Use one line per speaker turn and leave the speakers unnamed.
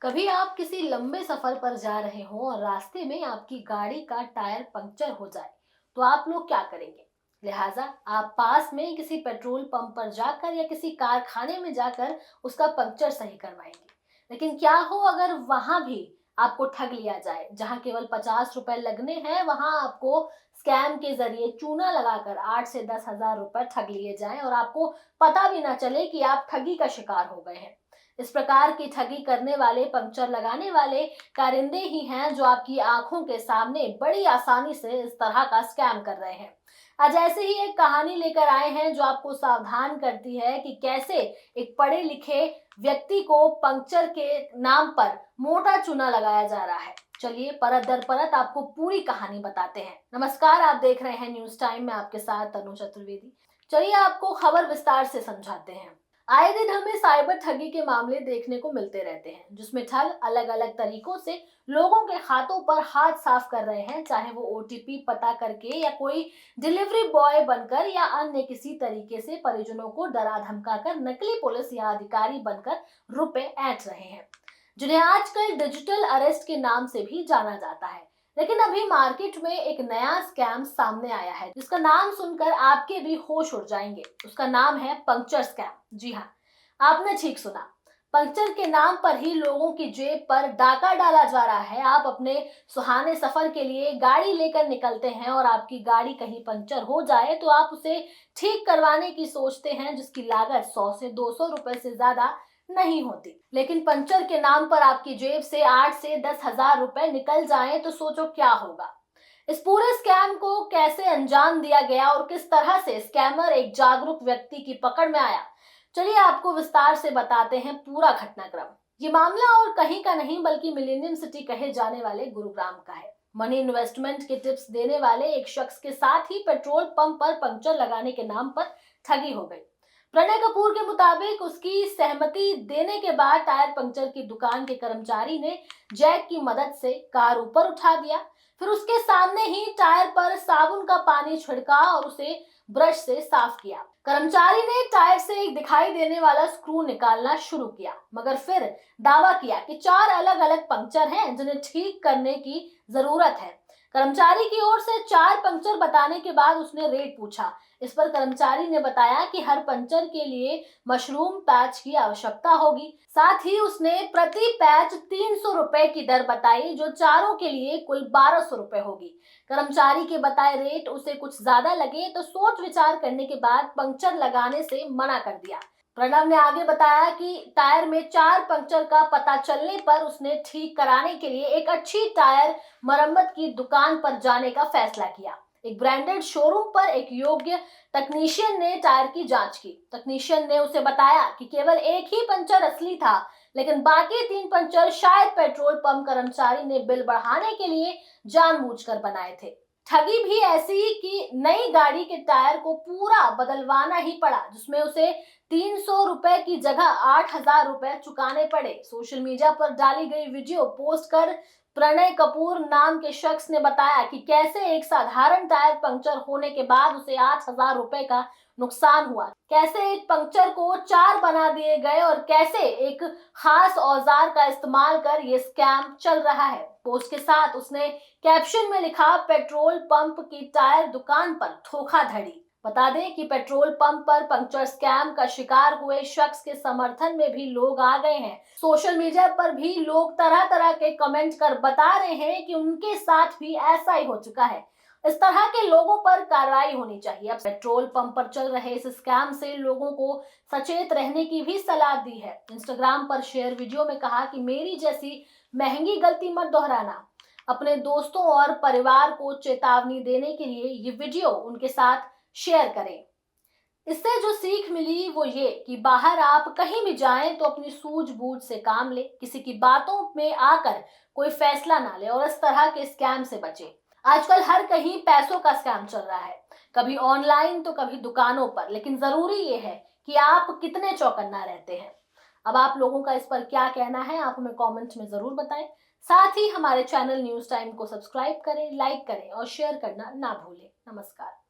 कभी आप किसी लंबे सफर पर जा रहे हो और रास्ते में आपकी गाड़ी का टायर पंक्चर हो जाए तो आप लोग क्या करेंगे। लिहाजा आप पास में किसी पेट्रोल पंप पर जाकर या किसी कारखाने में जाकर उसका पंक्चर सही करवाएंगे। लेकिन क्या हो अगर वहां भी आपको ठग लिया जाए, जहां केवल 50 रुपए लगने हैं वहां आपको स्कैम के जरिए चूना लगाकर 8 से 10 हजार रुपए ठग लिए जाएं और आपको पता भी ना चले कि आप ठगी का शिकार हो गए हैं। इस प्रकार की ठगी करने वाले, पंक्चर लगाने वाले कारिंदे ही हैं जो आपकी आंखों के सामने बड़ी आसानी से इस तरह का स्कैम कर रहे हैं। आज ऐसे ही एक कहानी लेकर आए हैं जो आपको सावधान करती है कि कैसे एक पढ़े लिखे व्यक्ति को पंक्चर के नाम पर मोटा चूना लगाया जा रहा है। चलिए परत दर परत आपको पूरी कहानी बताते हैं। नमस्कार, आप देख रहे हैं न्यूज टाइम में, आपके साथ तनु चतुर्वेदी। चलिए आपको खबर विस्तार से समझाते हैं। आए दिन हमें साइबर ठगी के मामले देखने को मिलते रहते हैं, जिसमें ठग अलग अलग तरीकों से लोगों के खातों पर हाथ साफ कर रहे हैं, चाहे वो ओटीपी पता करके या कोई डिलीवरी बॉय बनकर या अन्य किसी तरीके से परिजनों को डरा धमका कर नकली पुलिस या अधिकारी बनकर रुपए ऐंठ रहे हैं, जिन्हें आजकल डिजिटल अरेस्ट के नाम से भी जाना जाता है। लेकिन अभी मार्केट में एक नया स्कैम सामने आया है जिसका नाम सुनकर आपके भी होश उड़ जाएंगे। उसका नाम है पंक्चर स्कैम। जी हाँ, आपने ठीक सुना। पंक्चर के नाम पर ही लोगों की जेब पर डाका डाला जा रहा है। आप अपने सुहाने सफर के लिए गाड़ी लेकर निकलते हैं और आपकी गाड़ी कहीं पंक्चर हो जाए तो आप उसे ठीक करवाने की सोचते हैं, जिसकी लागत 100 से 200 रुपए से ज्यादा नहीं होती। लेकिन पंचर के नाम पर आपकी जेब से 8 से 10 हजार रुपए निकल जाएं तो सोचो क्या होगा। इस पूरे स्कैम को कैसे अंजाम दिया गया और किस तरह से स्कैमर एक जागरूक व्यक्ति की पकड़ में आया, चलिए आपको विस्तार से बताते हैं पूरा घटनाक्रम। ये मामला और कहीं का नहीं बल्कि मिलेनियम सिटी कहे जाने वाले गुरुग्राम का है। मनी इन्वेस्टमेंट के टिप्स देने वाले एक शख्स के साथ ही पेट्रोल पंप पर पंक्चर लगाने के नाम पर ठगी हो गई। प्रणय कपूर के मुताबिक उसकी सहमति देने के बाद टायर पंक्चर की दुकान के कर्मचारी ने जैक की मदद से कार ऊपर उठा दिया। फिर उसके सामने ही टायर पर साबुन का पानी छिड़का और उसे ब्रश से साफ किया। कर्मचारी ने टायर से एक दिखाई देने वाला स्क्रू निकालना शुरू किया, मगर फिर दावा किया कि 4 अलग-अलग पंक्चर हैं जिन्हें ठीक करने की जरूरत है। कर्मचारी की ओर से 4 पंक्चर बताने के बाद उसने रेट पूछा। इस पर कर्मचारी ने बताया कि हर पंक्चर के लिए मशरूम पैच की आवश्यकता होगी। साथ ही उसने प्रति पैच 300 रुपए की दर बताई, जो चारों के लिए कुल 1200 रुपए होगी। कर्मचारी के बताए रेट उसे कुछ ज्यादा लगे तो सोच विचार करने के बाद पंक्चर लगाने से मना कर दिया। प्रणव ने आगे बताया कि टायर में 4 पंक्चर का पता चलने पर उसने ठीक कराने के लिए एक अच्छी टायर मरम्मत की दुकान पर जाने का फैसला किया। एक ब्रांडेड शोरूम पर एक योग्य तकनीशियन ने टायर की जांच की। तकनीशियन ने उसे बताया कि केवल एक ही पंक्चर असली था, लेकिन बाकी 3 पंक्चर शायद पेट्रोल पंप कर्मचारी ने बिल बढ़ाने के लिए जानबूझकर बनाए थे। ठगी भी ऐसी कि नई गाड़ी के टायर को पूरा बदलवाना ही पड़ा, जिसमें उसे 300 रुपए की जगह 8 हजार रुपए चुकाने पड़े। सोशल मीडिया पर डाली गई वीडियो पोस्ट कर प्रणय कपूर नाम के शख्स ने बताया कि कैसे एक साधारण टायर पंक्चर होने के बाद उसे 8 हजार रुपए का नुकसान हुआ, कैसे एक पंक्चर को 4 बना दिए गए और कैसे एक खास औजार का इस्तेमाल कर ये स्कैम चल रहा है। पोस्ट के साथ उसने कैप्शन में लिखा, पेट्रोल पंप की टायर दुकान पर धोखाधड़ी। बता दें कि पेट्रोल पंप पर पंक्चर स्कैम का शिकार हुए शख्स के समर्थन में भी लोग आ गए हैं। सोशल मीडिया पर भी लोग तरह तरह के कमेंट कर बता रहे हैं कि उनके साथ भी ऐसा ही हो चुका है। इस तरह के लोगों पर कार्रवाई होनी चाहिए। अब पेट्रोल पंप पर चल रहे इस स्कैम से लोगों को सचेत रहने की भी सलाह दी है। इंस्टाग्राम पर शेयर वीडियो में कहा कि मेरी जैसी महंगी गलती मत दोहराना। अपने दोस्तों और परिवार को चेतावनी देने के लिए ये वीडियो उनके साथ शेयर करें। इससे जो सीख मिली वो ये कि बाहर आप कहीं भी जाएं तो अपनी सूझबूझ से काम ले, किसी की बातों में आकर कोई फैसला ना ले और इस तरह के स्कैम से बचे। आजकल हर कहीं पैसों का स्कैम चल रहा है, कभी ऑनलाइन तो कभी दुकानों पर, लेकिन जरूरी ये है कि आप कितने चौकन्ना रहते हैं। अब आप लोगों का इस पर क्या कहना है, आप हमें कमेंट में जरूर बताएं। साथ ही हमारे चैनल न्यूज टाइम को सब्सक्राइब करें, लाइक करें और शेयर करना ना भूलें। नमस्कार।